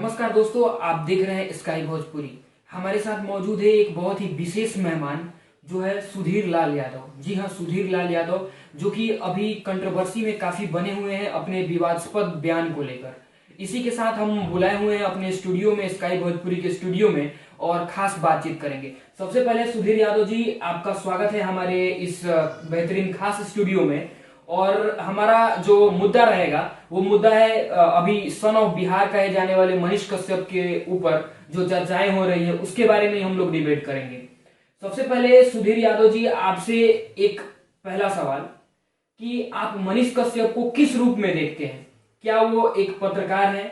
नमस्कार दोस्तों, आप देख रहे हैं स्काई भोजपुरी। हमारे साथ मौजूद है एक बहुत ही विशेष मेहमान जो है सुधीर लाल यादव। जी हाँ, सुधीर लाल यादव जो कि अभी कंट्रोवर्सी में काफी बने हुए हैं अपने विवादास्पद बयान को लेकर। इसी के साथ हम बुलाए हुए हैं अपने स्टूडियो में, स्काई भोजपुरी के स्टूडियो में, और खास बातचीत करेंगे। सबसे पहले सुधीर यादव जी, आपका स्वागत है हमारे इस बेहतरीन खास स्टूडियो में। और हमारा जो मुद्दा रहेगा वो मुद्दा है अभी सन ऑफ बिहार कहे जाने वाले मनीष कश्यप के ऊपर जो चर्चाएं हो रही है उसके बारे में हम लोग डिबेट करेंगे। सबसे पहले सुधीर यादव जी, आपसे एक पहला सवाल कि आप मनीष कश्यप को किस रूप में देखते हैं? क्या वो एक पत्रकार है,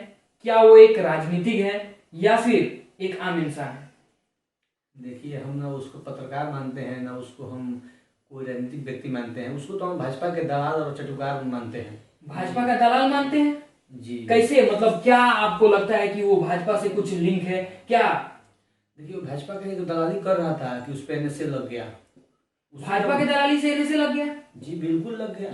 क्या वो एक राजनीतिक है, या फिर एक आम इंसान है? देखिए, हम ना उसको पत्रकार मानते हैं, ना उसको हम कोई राजनीतिक व्यक्ति मानते हैं। उसको तो हम भाजपा के दलाल और चटुकार मानते हैं। भाजपा का दलाल मानते हैं जी। कैसे? मतलब क्या आपको लगता है कि वो भाजपा से कुछ लिंक है क्या? देखिए, वो भाजपा के लिए दलाली कर रहा था कि उस पर एनएसए लग गया। भाजपा के दलाली से एनएसए लग गया? जी बिल्कुल लग गया।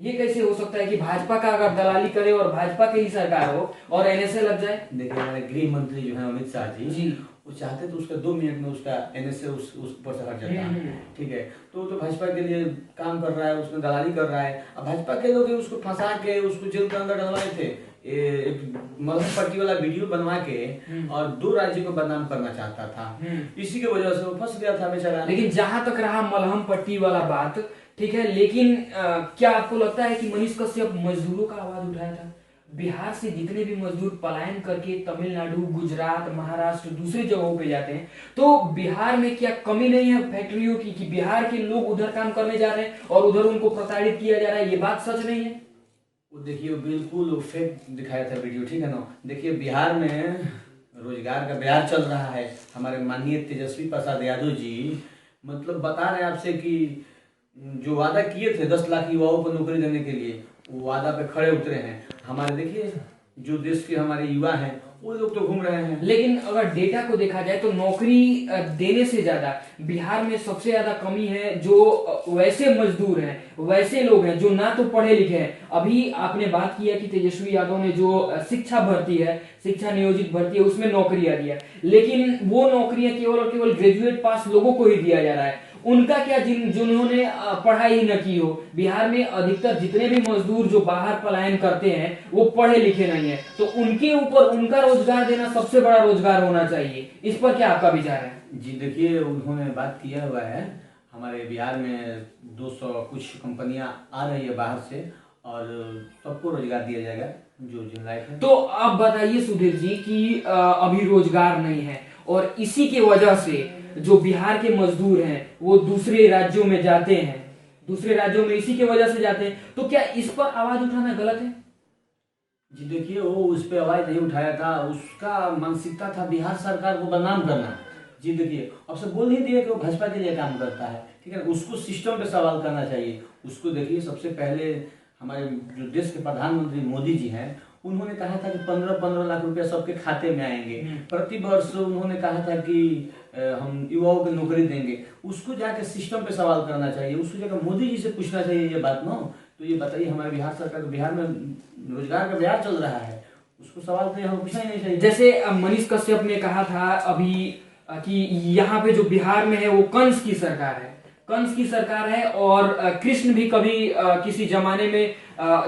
ये कैसे हो सकता है कि भाजपा का अगर दलाली करे और भाजपा की ही सरकार हो और एनएसए लग जाए? देखिए, हमारे गृह मंत्री जो है अमित शाह जी, वो चाहते तो उसका 2 मिनट में उसका एनएसए उस पर से हट जाता। ठीक है, तो भाजपा के लिए काम कर रहा है, उसमें दलाली कर रहा है। अब भाजपा के लोग उसको फंसा के उसको जेल के अंदर डलवाए थे, एक मलहम पट्टी वाला वीडियो बनवा के, और 2 राज्यों को बदनाम करना चाहता था। इसी की वजह से वो फंस गया था बेचारा। लेकिन जहां तक रहा मलहम पट्टी वाला बात, ठीक है, लेकिन क्या आपको लगता है कि मनीष कश्यप मजदूरों का आवाज उठाया था? बिहार से जितने भी मजदूर पलायन करके तमिलनाडु, गुजरात, महाराष्ट्र, दूसरी जगहों पे जाते हैं, तो बिहार में क्या कमी नहीं है फैक्ट्रियों की कि बिहार के लोग उधर काम करने जा रहे हैं और उधर उनको प्रताड़ित किया जा रहा है? ये बात सच नहीं है? वो देखिए, बिल्कुल फेक दिखाया था वीडियो, ठीक है ना। देखिए, बिहार में रोजगार का बयार चल रहा है। हमारे माननीय तेजस्वी प्रसाद यादव जी मतलब बता रहे हैं आपसे कि जो वादा किए थे 10 लाख युवाओं को नौकरी देने के लिए, वो वादा पे खड़े उतरे हैं। हमारे देखिए, जो देश के हमारे युवा हैं वो लोग तो घूम रहे हैं। लेकिन अगर डेटा को देखा जाए तो नौकरी देने से ज्यादा बिहार में सबसे ज्यादा कमी है जो वैसे मजदूर हैं, वैसे लोग हैं जो ना तो पढ़े लिखे हैं। अभी आपने बात किया कि तेजस्वी यादव ने जो शिक्षा भर्ती है, शिक्षा नियोजित भर्ती है, उसमें नौकरियां दिया, लेकिन वो नौकरियां केवल और केवल ग्रेजुएट पास लोगों को ही दिया जा रहा है। उनका क्या जिन्होंने पढ़ाई ही न की हो? बिहार में अधिकतर जितने भी मजदूर जो बाहर पलायन करते हैं वो पढ़े लिखे नहीं है, तो उनके ऊपर उनका रोजगार देना सबसे बड़ा रोजगार होना चाहिए। इस पर क्या आपका विचार है? जी देखिए, उन्होंने बात किया हुआ है। हमारे बिहार में 200 कुछ कंपनियां आ रही है बाहर से, और सबको रोजगार दिया जाएगा जो लायक है। तो अब बताइए सुधीर जी कि अभी रोजगार नहीं है और इसी के वजह से जो बिहार के मजदूर हैं वो दूसरे राज्यों में जाते हैं, दूसरे राज्यों में इसी के वजह से जाते हैं, तो क्या इस पर आवाज उठाना गलत है? जी देखिए, वो उस पर आवाज नहीं उठाया था। उसका मानसिकता था बिहार सरकार को बदनाम करना। जी देखिए, अब से बोल नहीं दिया कि वो भाजपा के लिए काम करता है, ठीक है। उसको सिस्टम पे सवाल करना चाहिए। उसको देखिए, सबसे पहले हमारे जो देश के प्रधानमंत्री मोदी जी हैं, उन्होंने कहा था कि 15-15 लाख रुपया सबके खाते में आएंगे प्रति वर्ष। उन्होंने कहा था कि हम युवाओं को नौकरी देंगे। उसको जाके सिस्टम पे सवाल करना चाहिए। उसको जाकर मोदी जी से पूछना चाहिए ये बात ना। तो ये बताइए, हमारे बिहार सरकार, बिहार में रोजगार का बयार चल रहा है, उसको सवाल तो यहाँ पूछना ही नहीं चाहिए। जैसे मनीष कश्यप ने कहा था अभी कि यहाँ पे जो बिहार में है वो कंस की सरकार है, कंस की सरकार है, और कृष्ण भी कभी किसी जमाने में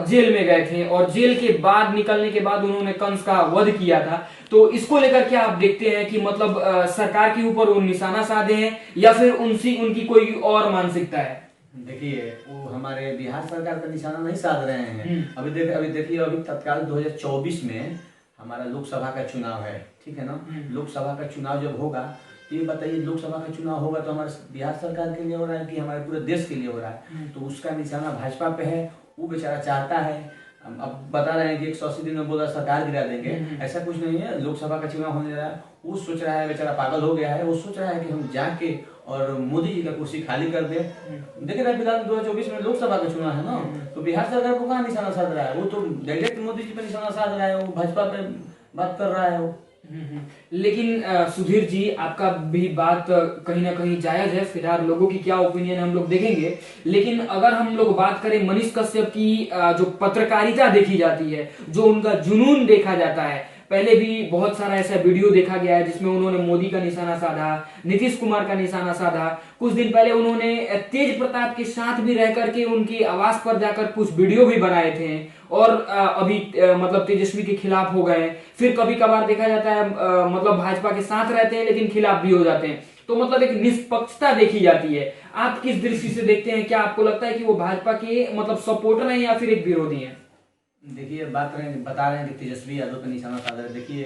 जेल में गए थे और जेल के बाद निकलने के बाद उन्होंने कंस का वध किया था। तो इसको लेकर क्या आप देखते हैं कि मतलब सरकार के ऊपर वो निशाना साधे हैं या फिर उनकी कोई और मानसिकता है? देखिए, वो हमारे बिहार सरकार का निशाना नहीं साध रहे हैं। अभी देखिए, अभी तत्काल 2024 में हमारा लोकसभा का चुनाव है, ठीक है ना। लोकसभा का चुनाव जब होगा तो ये बताइए, लोकसभा का चुनाव होगा तो हमारे बिहार सरकार के लिए हो रहा है कि हमारे पूरे देश के लिए हो रहा है? तो उसका निशाना भाजपा पे है। वो बेचारा चाहता है, अब बता रहे हैं कि 180 दिन में बोला सरकार गिरा देंगे। ऐसा कुछ नहीं है। लोकसभा का चुनाव होने रहा है, वो सोच रहा है, बेचारा पागल हो गया है। वो सोच रहा है कि हम जाके और मोदी जी का कुर्सी खाली कर दे। देख रहे हैं, फिलहाल 2024 में लोकसभा का चुनाव है ना, तो बिहार सरकार को कहाँ निशाना साध रहा है? वो तो डायरेक्ट मोदी जी पे निशाना साध रहा है, वो भाजपा पे बात कर रहा है वो। लेकिन सुधीर जी, आपका भी बात कहीं ना कहीं जायज है। फिलहाल लोगों की क्या ओपिनियन हम लोग देखेंगे, लेकिन अगर हम लोग बात करें मनीष कश्यप की जो पत्रकारिता देखी जाती है, जो उनका जुनून देखा जाता है, पहले भी बहुत सारा ऐसा वीडियो देखा गया है जिसमें उन्होंने मोदी का निशाना साधा, नीतीश कुमार का निशाना साधा। कुछ दिन पहले उन्होंने तेज प्रताप के साथ भी रह करके उनकी आवाज पर जाकर कुछ वीडियो भी बनाए थे और अभी मतलब तेजस्वी के खिलाफ हो गए। फिर कभी कभार देखा जाता है मतलब भाजपा के साथ रहते हैं लेकिन खिलाफ भी हो जाते हैं। तो मतलब एक निष्पक्षता देखी जाती है। आप किस दृष्टि से देखते हैं? क्या आपको लगता है कि वो भाजपा के मतलब सपोर्टर हैं या फिर एक विरोधी हैं? देखिए बता रहे हैं कि तेजस्वी यादव का निशाना साधा है। देखिए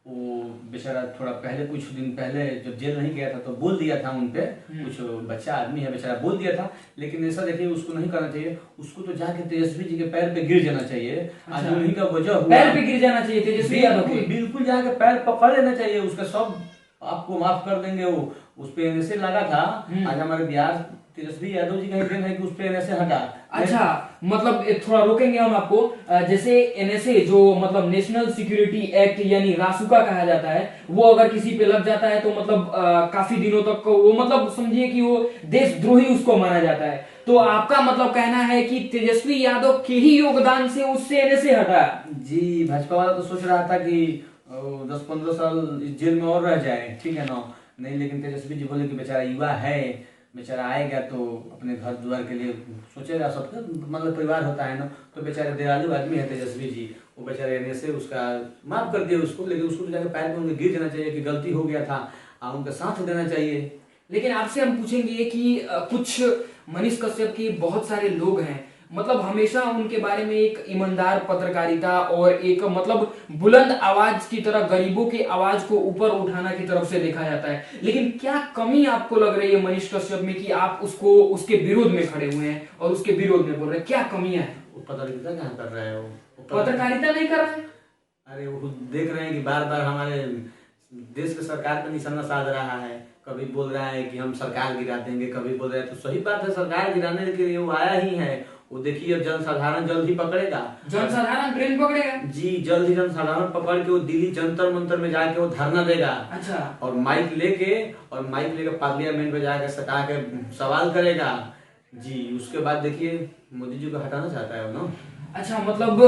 वो बेचारा थोड़ा पहले, कुछ दिन पहले जब जेल नहीं गया था तो बोल दिया था उन पे, कुछ बच्चा आदमी है बेचारा, बोल दिया था। लेकिन ऐसा देखिए उसको नहीं करना चाहिए, उसको तो जाके तेजस्वी जी के पैर पे गिर जाना चाहिए। आज उन्हीं का वजह हुआ, पैर पे गिर जाना चाहिए तेजस्वी यादव के। बिल्कुल जाके पैर पकड़ लेना चाहिए उसका, सब आपको माफ कर देंगे। वो उस पे एनएसए लगा था, आज हमारे बिहार तेजस्वी यादव जी का ही देन है कि उस पे एनएसए हटा। अच्छा, मतलब थोड़ा रोकेंगे हम आपको। जैसे एनएसए जो मतलब नेशनल सिक्योरिटी एक्ट यानी रासुका कहा जाता है, वो अगर किसी पे लग जाता है तो मतलब काफी दिनों तक वो मतलब समझिए कि वो देशद्रोही उसको माना जाता है। तो आपका मतलब कहना है कि तेजस्वी यादव के ही योगदान से उससे एनएसए हटा? जी, भाजपा वाला तो सोच रहा था कि 10-15 साल इस जेल में और रह जाए, ठीक है ना। नहीं, लेकिन तेजस्वी जी बोले कि बेचारा युवा है, बेचारा आएगा तो अपने घर द्वार के लिए सोचेगा, सबका मतलब परिवार होता है ना। तो बेचारे दयालु आदमी है तेजस्वी जी, वो बेचारे एनएसए उसका माफ कर दिया उसको, लेकिन उसको तो जाकर पैर पे उनके गिर जाना चाहिए कि गलती हो गया था और उनका साथ देना चाहिए। लेकिन आपसे हम पूछेंगे कि कुछ मनीष कश्यप के बहुत सारे लोग हैं, मतलब हमेशा उनके बारे में एक ईमानदार पत्रकारिता और एक मतलब बुलंद आवाज की तरह गरीबों की आवाज को ऊपर उठाना की तरफ से देखा जाता है। लेकिन क्या कमी आपको लग रही है मनीष कश्यप में कि आप उसको उसके विरोध में खड़े हुए हैं और उसके विरोध में बोल रहे हैं? क्या कमियां हैं? वो पत्रकारिता कहाँ कर रहे हो? पत्रकारिता नहीं कर रहे? अरे वो देख रहे हैं कि बार बार हमारे देश के सरकार पर निशाना साध रहा है। कभी बोल रहा है कि हम सरकार गिरा देंगे, कभी बोल रहे हैं, तो सही बात है, सरकार गिराने के लिए वो आया ही है। वो देखिए अब जनसाधारण जल्द ही पकड़ेगा, जनसाधारण ट्रेन पकड़ेगा जी, जल्द ही जनसाधारण पकड़ के वो दिल्ली जंतर मंतर में जाके वो धरना देगा। अच्छा, और माइक लेके पार्लियामेंट में जाके सटा के सवाल करेगा। जी, उसके बाद देखिए मोदी जी को हटाना चाहता है वो ना। अच्छा, मतलब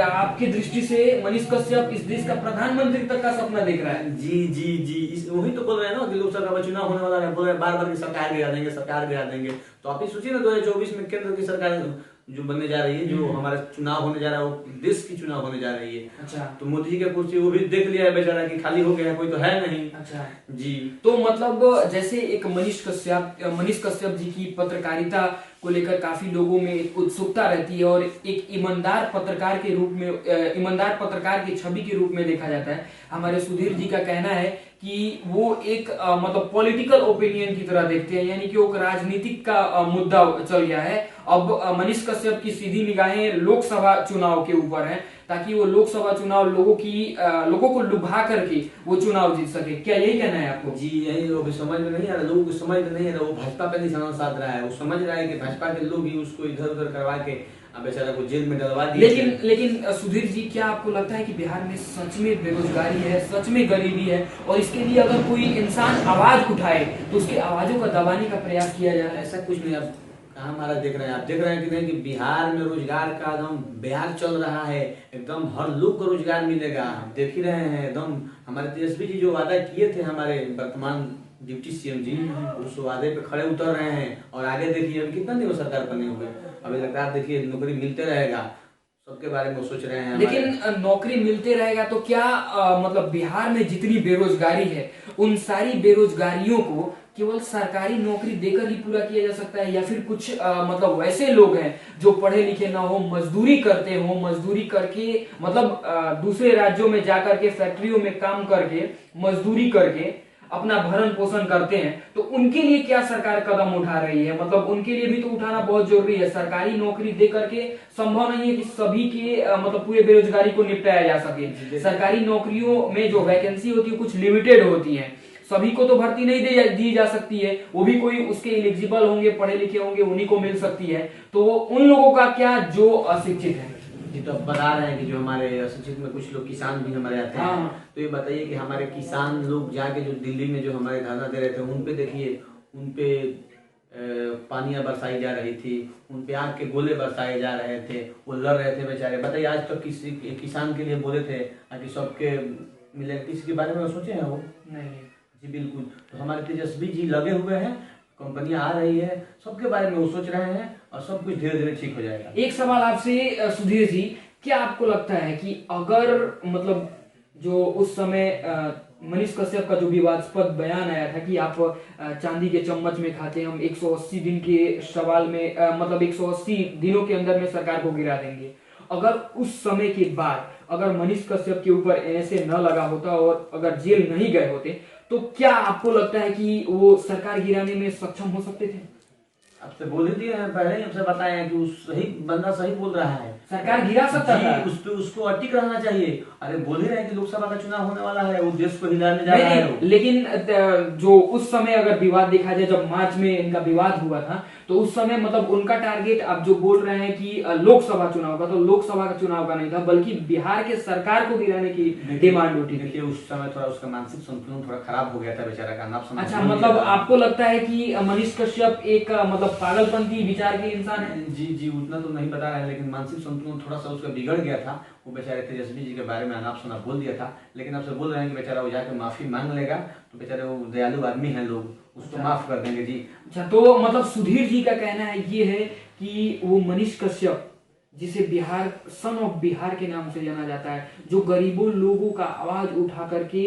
आपकी दृष्टि से मनीष कश्यप इस देश का प्रधानमंत्री तक का सपना देख रहा है? जी जी जी, वही तो बोल रहे हैं ना कि लोकसभा का चुनाव होने वाला है, बोल रहे हैं बार बार की सरकार गिरा देंगे, सरकार गिरा देंगे। तो आप ही सोचिए ना 2024 में केंद्र की सरकार जो बनने जा रही है, जो हमारा चुनाव होने जा रहा है, वो देश की चुनाव होने जा रही है। अच्छा, तो मोदी जी का कुर्सी वो भी देख लिया है बेचारा कि खाली हो गया है, कोई तो है नहीं। अच्छा जी, तो मतलब जैसे एक मनीष कश्यप जी की पत्रकारिता को लेकर काफी लोगों में एक उत्सुकता रहती है और एक ईमानदार पत्रकार के रूप में, ईमानदार पत्रकार की छवि के रूप में देखा जाता है। हमारे सुधीर जी का कहना है कि वो एक मतलब पॉलिटिकल ओपिनियन की तरह देखते हैं, यानी कि वो राजनीतिक का मुद्दा चल गया है। अब मनीष कश्यप की सीधी निगाहें लोकसभा चुनाव के ऊपर है, ताकि वो लोकसभा चुनाव लोगों को लुभा करके वो चुनाव जीत सके। क्या यही कहना है आपको? जी, यही लोग समझ में नहीं आ रहा, लोगों को समझ में नहीं आ रहा। वो भाजपा पे निशाना साध रहा है, वो समझ रहा है कि भाजपा के लोग ही उसको इधर उधर करवा के बेचारा को जेल में डलवा दिए। लेकिन सुधीर जी, क्या आपको लगता है कि बिहार में सच में बेरोजगारी है, सच में गरीबी है, और इसके लिए अगर कोई इंसान आवाज उठाए तो उसकी आवाजों को दबाने का प्रयास किया जा रहा है? ऐसा कुछ नहीं। आप कहाँ हमारा देख रहे हैं, आप देख रहे हैं कि नहीं कि बिहार में रोजगार का एकदम बिहार चल रहा है, एकदम हर लोग को रोजगार मिलेगा। आप देख ही रहे हैं, एकदम हमारे तेजस्वी जी जो वादा किए थे हमारे वर्तमान डिप्टी सीएम जी, उस वादे पे खड़े उतर रहे हैं। और आगे देखिए अभी कितना दिन सरकार बने हुए, अभी लगता है देखिए नौकरी मिलते रहेगा, सबके बारे में सोच रहे हैं। लेकिन नौकरी मिलते रहेगा तो क्या मतलब बिहार में जितनी बेरोजगारी है उन सारी बेरोजगारियों को केवल सरकारी नौकरी देकर ही पूरा किया जा सकता है, या फिर कुछ मतलब वैसे लोग हैं जो पढ़े लिखे ना हो, मजदूरी करते हो, मजदूरी करके मतलब दूसरे राज्यों में जाकर के फैक्ट्रियों में काम करके मजदूरी करके अपना भरण पोषण करते हैं, तो उनके लिए क्या सरकार कदम उठा रही है? मतलब उनके लिए भी तो उठाना बहुत जरूरी है। सरकारी नौकरी दे करके संभव नहीं है कि सभी के मतलब पूरे बेरोजगारी को निपटाया जा सके। सरकारी नौकरियों में जो वैकेंसी होती है कुछ लिमिटेड होती है, सभी को तो भर्ती नहीं दी जा सकती है। वो भी कोई उसके एलिजिबल होंगे, पढ़े लिखे होंगे, उन्हीं को मिल सकती है। तो उन लोगों का क्या जो अशिक्षित है? जी, तो अब बता रहे हैं कि जो हमारे अशिक्षित में कुछ लोग किसान भी हमारे आते हैं। हाँ। तो ये बताइए कि हमारे किसान लोग जाके जो दिल्ली में जो हमारे धरना दे रहे थे, उन पे देखिए, उन पे पानियां बरसाई जा रही थी, उन पे आग के गोले बरसाए जा रहे थे, वो लड़ रहे थे बेचारे। बताइए आज तक किसी किसान के लिए बोले थे कि सबके मिले, किसी के बारे में सोचे हैं वो? नहीं। जी बिल्कुल। तो हमारे तेजस्वी जी लगे हुए हैं, कंपनियां आ रही है, सबके बारे में वो सोच रहे हैं और सब कुछ धीरे धीरे ठीक हो जाएगा। एक सवाल आपसे सुधीर जी, क्या आपको लगता है कि अगर मतलब जो उस समय मनीष कश्यप का जो विवादास्पद बयान आया था कि आप चांदी के चम्मच में खाते हैं, हम 180 दिन के सवाल में मतलब 180 दिनों के अंदर में सरकार को गिरा देंगे, अगर उस समय के बाद अगर मनीष कश्यप के ऊपर ऐसे न लगा होता और अगर जेल नहीं गए होते, तो क्या आपको लगता है कि वो सरकार गिराने में सक्षम हो सकते थे? आपसे बोल ही दिए हैं, पहले ही हमसे बताए हैं कि उस सही बंदा सही बोल रहा है, सरकार गिरा सकता था। उस पे उसको अटिक रहना चाहिए। अरे बोल ही रहे हैं कि लोकसभा का चुनाव होने वाला है, वो देश को हिलाने जा रहा है वो। लेकिन जो उस समय अगर विवाद देखा जाए, जब मार्च में इनका विवाद हुआ था, तो उस समय मतलब उनका टारगेट आप जो बोल रहे हैं कि लोकसभा चुनाव का, तो लोकसभा का चुनाव का नहीं था, बल्कि बिहार के सरकार को गिराने की डिमांड उठी थी। देखिए उस समय थोड़ा उसका मानसिक संतुलन थोड़ा खराब हो गया था बेचारा का, नाप समझ। अच्छा, मतलब आपको लगता है कि मनीष कश्यप एक मतलब पागलपंथी विचार के इंसान है? जी जी, उतना तो नहीं बता रहे हैं, लेकिन मानसिक संतुलन थोड़ा सा उसका बिगड़ गया था। वो बेचारे तेजस्वी जी के बारे में अनाप शनाप बोल दिया था, लेकिन आपसे बोल रहे हैं कि बेचारा वो जाकर माफी मांग लेगा, तो बेचारे वो दयालु आदमी हैं, लोग उसको माफ कर देंगे जी। अच्छा, तो मतलब सुधीर जी का कहना है ये है कि वो मनीष कश्यप, जिसे बिहार सन ऑफ बिहार के नाम से जाना जाता है, जो गरीबों लोगों का आवाज उठा करके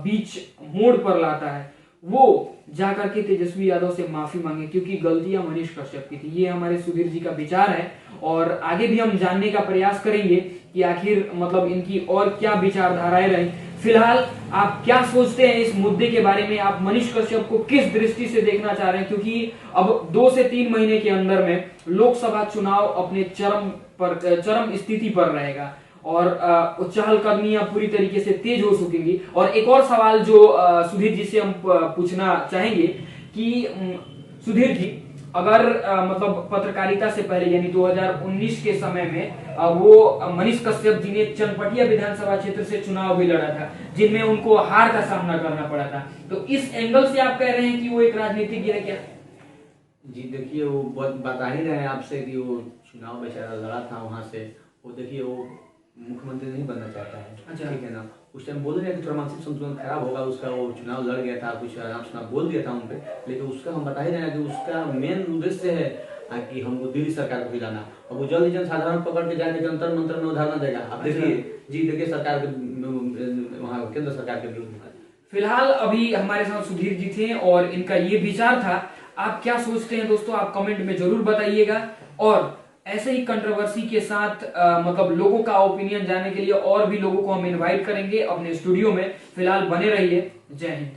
बीच मोड़ पर लाता है, वो जाकर के तेजस्वी यादव से माफी मांगे, क्योंकि गलतियां मनीष कश्यप की थी। ये हमारे सुधीर जी का विचार है और आगे भी हम जानने का प्रयास करेंगे कि आखिर मतलब इनकी और क्या विचारधाराएं रही। फिलहाल आप क्या सोचते हैं इस मुद्दे के बारे में? आप मनीष कश्यप को किस दृष्टि से देखना चाह रहे हैं? क्योंकि अब 2 से 3 महीने के अंदर में लोकसभा चुनाव अपने चरम स्थिति पर रहेगा और चहलकदमियां पूरी तरीके से तेज हो सकेंगी। और एक और सवाल जो सुधीर जी से हम पूछना चाहेंगे कि सुधीर जी, अगर मतलब पत्रकारिता से पहले यानी 2019 के समय में वो मनीष कश्यप जी ने चनपटिया विधानसभा क्षेत्र से चुनाव भी लड़ा था, जिनमें उनको हार का सामना करना पड़ा था, तो इस एंगल से आप कह रहे हैं कि वो एक राजनीतिज्ञ है क्या? जी देखिए, वो बता ही रहे हैं आपसे कि वो चुनाव बेचारा लड़ा था वहां से। वो देखिए वो मुख्यमंत्री नहीं बनना चाहता है। अच्छा। ठीक है ना, उस टाइम बोल रहे हैं कि थोड़ा मानसिक संतुलन खराब होगा उसका, वो चुनाव लड़ गया था, कुछ आराम से बोल दिया था उन पे, लेकिन उसका हम बता ही रहे हैं कि उसका मेन उद्देश्य है कि हमको दिल्ली सरकार को हिलाना, और वो जल्द ही जल्द साधारण पकड़ के जाके जंतर मंतर में उधार न देगा। आप देखिए जी, देखिए सरकार के वहाँ केंद्र सरकार के विरुद्ध। फिलहाल अभी हमारे साथ सुधीर जी थे और इनका ये विचार था। आप क्या सोचते हैं दोस्तों, आप कमेंट में जरूर बताइएगा। और ऐसे ही कंट्रोवर्सी के साथ मतलब लोगों का ओपिनियन जानने के लिए और भी लोगों को हम इनवाइट करेंगे अपने स्टूडियो में। फिलहाल बने रहिए। जय हिंद।